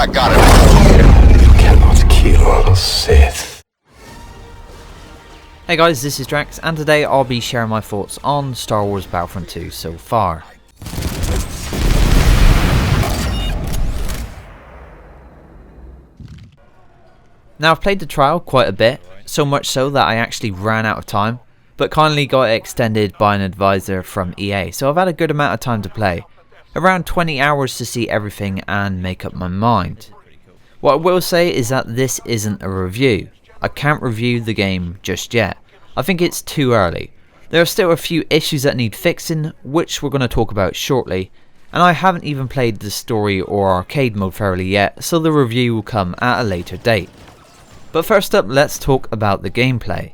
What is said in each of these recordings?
I got it. You cannot kill a Sith. Hey guys, this is Drax, and today I'll be sharing my thoughts on Star Wars Battlefront 2 so far. Now I've played the trial quite a bit, so much so that I actually ran out of time, but kindly got it extended by an advisor from EA, so I've had a good amount of time to play. Around 20 hours to see everything and make up my mind. What I will say is that this isn't a review. I can't review the game just yet. I think it's too early. There are still a few issues that need fixing, which we're going to talk about shortly, and I haven't even played the story or arcade mode thoroughly yet, so the review will come at a later date. But first up, let's talk about the gameplay.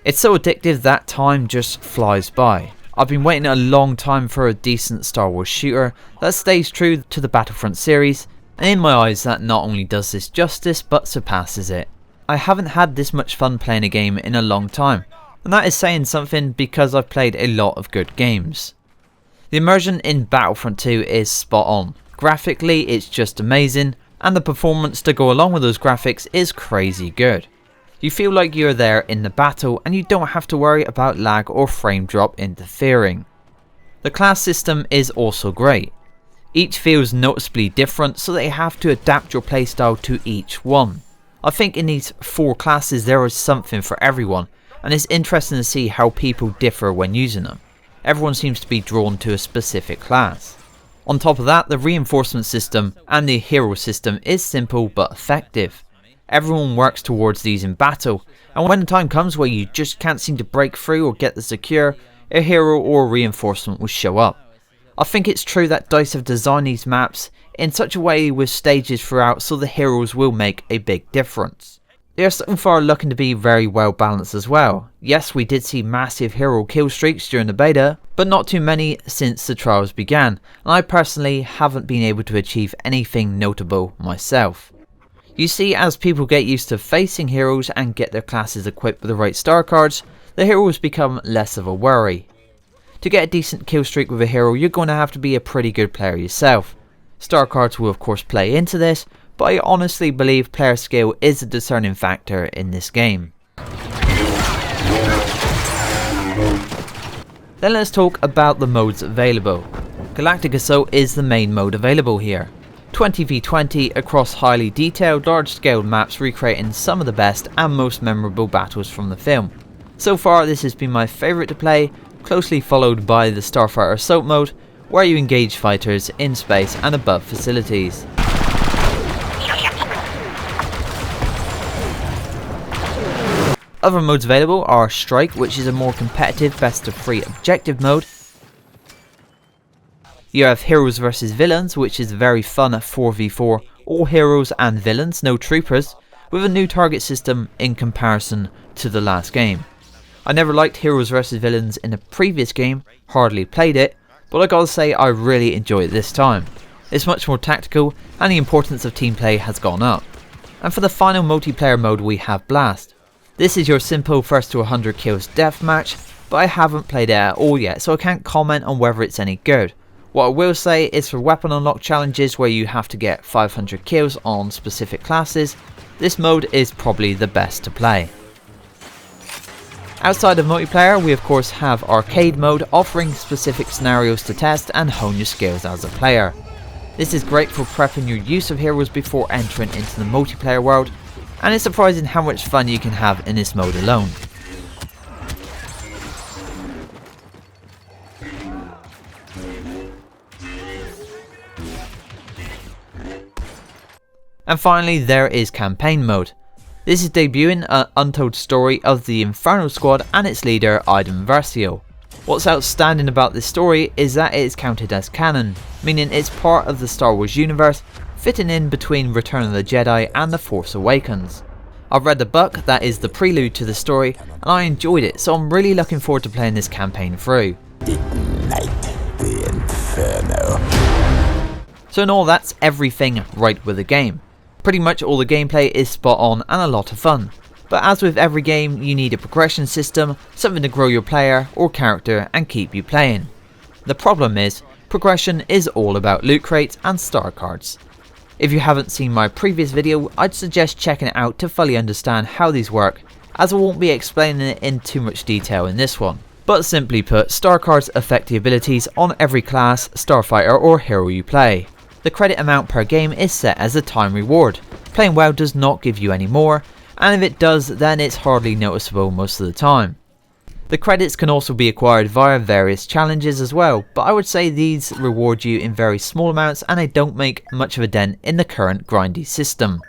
It's so addictive that time just flies by. I've been waiting a long time for a decent Star Wars shooter that stays true to the Battlefront series, and in my eyes that not only does this justice but surpasses it. I haven't had this much fun playing a game in a long time, and that is saying something because I've played a lot of good games. The immersion in Battlefront 2 is spot on. Graphically it's just amazing, and the performance to go along with those graphics is crazy good. You feel like you're there in the battle and you don't have to worry about lag or frame drop interfering. The class system is also great. Each feels noticeably different, so that you have to adapt your playstyle to each one. I think in these 4 classes there is something for everyone, and it's interesting to see how people differ when using them. Everyone seems to be drawn to a specific class. On top of that, the reinforcement system and the hero system is simple but effective. Everyone works towards these in battle, and when the time comes where you just can't seem to break through or get the secure, a hero or reinforcement will show up. I think it's true that DICE have designed these maps in such a way with stages throughout, so the heroes will make a big difference. They are so far looking to be very well balanced as well. Yes, we did see massive hero kill streaks during the beta, but not too many since the trials began, and I personally haven't been able to achieve anything notable myself. You see, as people get used to facing heroes and get their classes equipped with the right star cards, the heroes become less of a worry. To get a decent kill streak with a hero, you're going to have to be a pretty good player yourself. Star cards will of course play into this, but I honestly believe player skill is a discerning factor in this game. Then let's talk about the modes available. Galactic Assault is the main mode available here. 20v20 across highly detailed, large-scale maps recreating some of the best and most memorable battles from the film. So far this has been my favourite to play, closely followed by the Starfighter Assault mode, where you engage fighters in space and above facilities. Other modes available are Strike, which is a more competitive best of 3 objective mode. You have Heroes vs Villains, which is a very fun 4v4, all heroes and villains, no troopers, with a new target system in comparison to the last game. I never liked Heroes vs Villains in the previous game, hardly played it, but I gotta say I really enjoy it this time. It's much more tactical and the importance of team play has gone up. And for the final multiplayer mode we have Blast. This is your simple first to 100 kills deathmatch, but I haven't played it at all yet, so I can't comment on whether it's any good. What I will say is for weapon unlock challenges where you have to get 500 kills on specific classes, this mode is probably the best to play. Outside of multiplayer, we of course have arcade mode, offering specific scenarios to test and hone your skills as a player. This is great for prepping your use of heroes before entering into the multiplayer world, and it's surprising how much fun you can have in this mode alone. And finally there is campaign mode. This is debuting an untold story of the Inferno Squad and its leader Iden Versio. What's outstanding about this story is that it is counted as canon, meaning it's part of the Star Wars universe, fitting in between Return of the Jedi and The Force Awakens. I've read the book that is the prelude to the story and I enjoyed it, so I'm really looking forward to playing this campaign through. Ignite the Inferno. So in all, that's everything right with the game. Pretty much all the gameplay is spot on and a lot of fun. But as with every game, you need a progression system, something to grow your player or character and keep you playing. The problem is, progression is all about loot crates and star cards. If you haven't seen my previous video, I'd suggest checking it out to fully understand how these work, as I won't be explaining it in too much detail in this one. But simply put, star cards affect the abilities on every class, starfighter or hero you play. The credit amount per game is set as a time reward. Playing well does not give you any more, and if it does, then it's hardly noticeable most of the time. The credits can also be acquired via various challenges as well, but I would say these reward you in very small amounts and they don't make much of a dent in the current grindy system.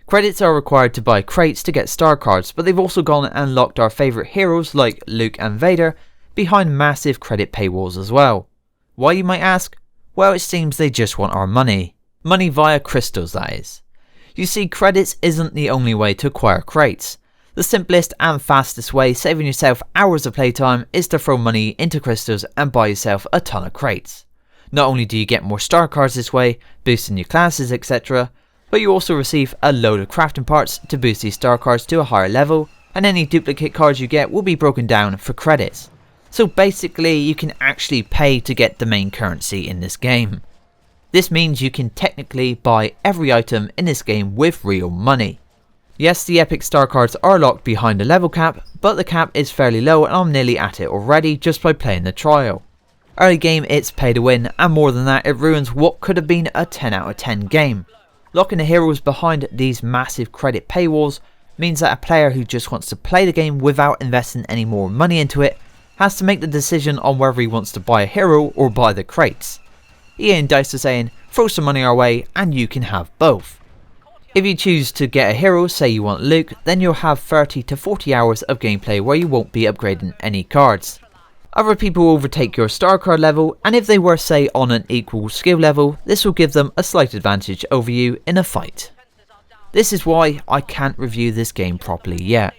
Credits are required to buy crates to get star cards, but they've also gone and locked our favourite heroes like Luke and Vader behind massive credit paywalls as well. Why, you might ask? Well, it seems they just want our money. Money via crystals, that is. You see, credits isn't the only way to acquire crates. The simplest and fastest way, saving yourself hours of playtime, is to throw money into crystals and buy yourself a ton of crates. Not only do you get more star cards this way, boosting your classes etc, but you also receive a load of crafting parts to boost these star cards to a higher level, and any duplicate cards you get will be broken down for credits. So basically you can actually pay to get the main currency in this game. This means you can technically buy every item in this game with real money. Yes, the epic star cards are locked behind a level cap, but the cap is fairly low and I'm nearly at it already just by playing the trial. Early game it's pay to win, and more than that, it ruins what could have been a 10 out of 10 game. Locking the heroes behind these massive credit paywalls means that a player who just wants to play the game without investing any more money into it has to make the decision on whether he wants to buy a hero or buy the crates. EA and DICE are saying, throw some money our way and you can have both. If you choose to get a hero, say you want Luke, then you'll have 30 to 40 hours of gameplay where you won't be upgrading any cards. Other people will overtake your star card level, and if they were say on an equal skill level, this will give them a slight advantage over you in a fight. This is why I can't review this game properly yet.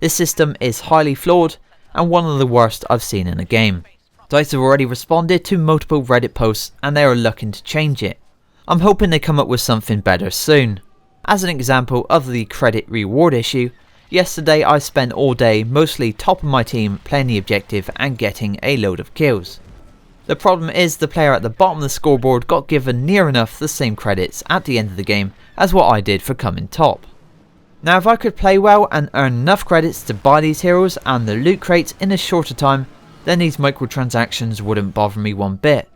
This system is highly flawed and one of the worst I've seen in a game. DICE have already responded to multiple Reddit posts and they are looking to change it. I'm hoping they come up with something better soon. As an example of the credit reward issue, yesterday I spent all day mostly top of my team playing the objective and getting a load of kills. The problem is the player at the bottom of the scoreboard got given near enough the same credits at the end of the game as what I did for coming top. Now if I could play well and earn enough credits to buy these heroes and the loot crates in a shorter time, then these microtransactions wouldn't bother me one bit.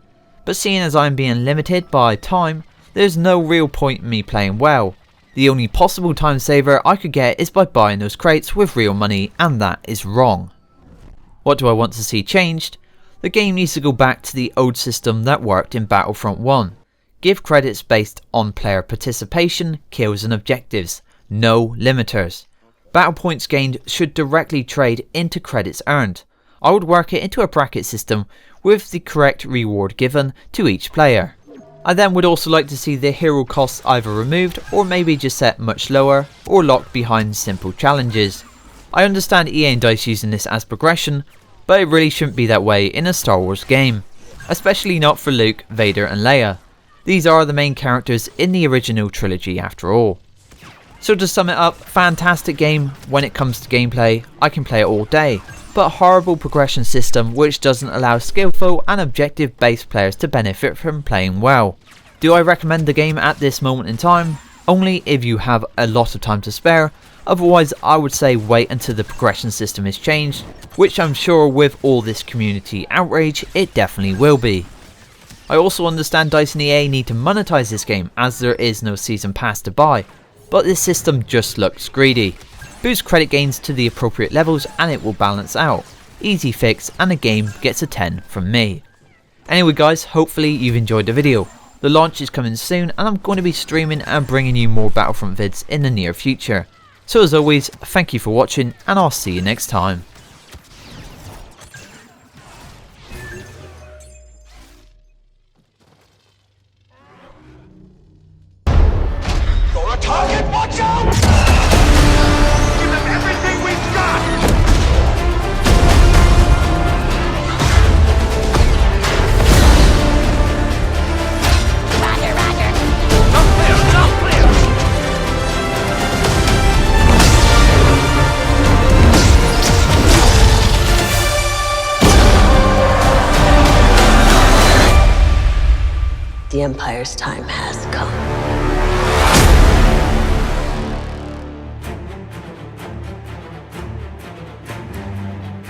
But seeing as I'm being limited by time, there's no real point in me playing well. The only possible time saver I could get is by buying those crates with real money, and that is wrong. What do I want to see changed? The game needs to go back to the old system that worked in Battlefront 1. Give credits based on player participation, kills and objectives. No limiters. Battle points gained should directly trade into credits earned. I would work it into a bracket system with the correct reward given to each player. I then would also like to see the hero costs either removed or maybe just set much lower or locked behind simple challenges. I understand EA and DICE using this as progression, but it really shouldn't be that way in a Star Wars game. Especially not for Luke, Vader and Leia. These are the main characters in the original trilogy after all. So to sum it up, fantastic game when it comes to gameplay, I can play it all day, but horrible progression system which doesn't allow skillful and objective based players to benefit from playing well. Do I recommend the game at this moment in time? Only if you have a lot of time to spare, otherwise I would say wait until the progression system is changed, which I'm sure with all this community outrage it definitely will be. I also understand DICE and EA need to monetize this game as there is no season pass to buy. But this system just looks greedy. Boost credit gains to the appropriate levels and it will balance out. Easy fix and the game gets a 10 from me. Anyway guys, hopefully you've enjoyed the video. The launch is coming soon and I'm going to be streaming and bringing you more Battlefront vids in the near future. So as always, thank you for watching and I'll see you next time. Target, watch out! Give them everything we've got! Roger, roger! Not clear, not clear! The Empire's time has come.